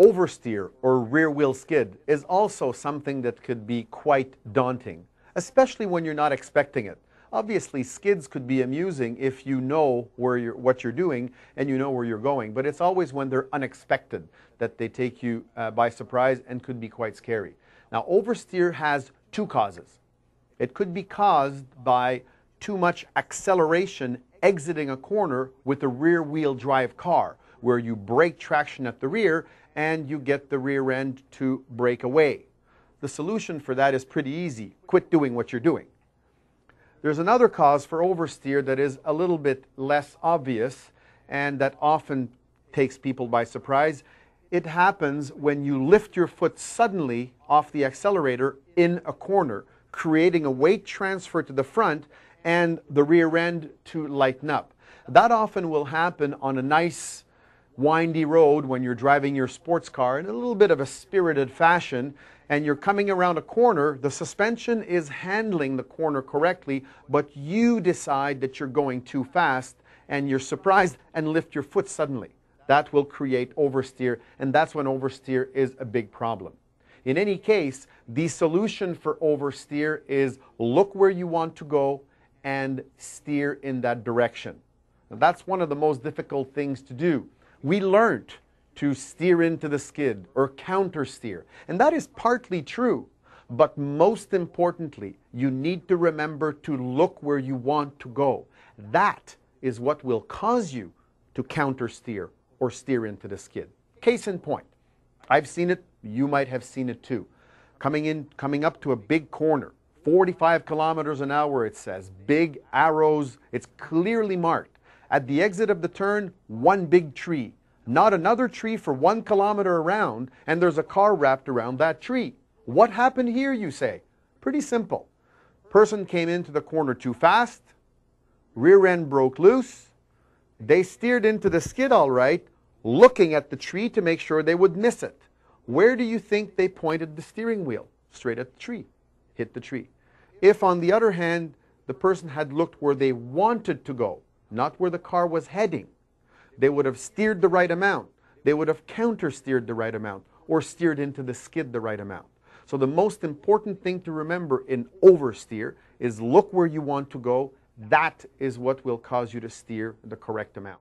Oversteer or rear wheel skid is also something that could be quite daunting, especially when you're not expecting it. Obviously, skids could be amusing if you know what you're doing and you know where you're going, but it's always when they're unexpected that they take you by surprise and could be quite scary. Now, oversteer has two causes. It could be caused by too much acceleration exiting a corner with a rear wheel drive car, where you break traction at the rear and you get the rear end to break away. The solution for that is pretty easy. Quit doing what you're doing. There's another cause for oversteer that is a little bit less obvious and that often takes people by surprise. It happens when you lift your foot suddenly off the accelerator in a corner, creating a weight transfer to the front and the rear end to lighten up. That often will happen on a nice windy road when you're driving your sports car in a little bit of a spirited fashion and you're coming around a corner. The suspension is handling the corner correctly, but you decide that you're going too fast and you're surprised and lift your foot suddenly. That will create oversteer, and that's when oversteer is a big problem. In any case, the solution for oversteer is look where you want to go and steer in that direction. Now, that's one of the most difficult things to do. We learned to steer into the skid or counter steer, and that is partly true, but most importantly, you need to remember to look where you want to go. That is what will cause you to counter steer or steer into the skid. Case in point, I've seen it, you might have seen it too. Coming up to a big corner, 45 kilometers an hour it says, big arrows, it's clearly marked. At the exit of the turn, one big tree, not another tree for 1 kilometer around, and there's a car wrapped around that tree. What happened here, you say? Pretty simple. Person came into the corner too fast, rear end broke loose, they steered into the skid all right, looking at the tree to make sure they would miss it. Where do you think they pointed the steering wheel? Straight at the tree. Hit the tree. If, on the other hand, the person had looked where they wanted to go, not where the car was heading, they would have steered the right amount. They would have counter-steered the right amount or steered into the skid the right amount. So the most important thing to remember in oversteer is look where you want to go. That is what will cause you to steer the correct amount.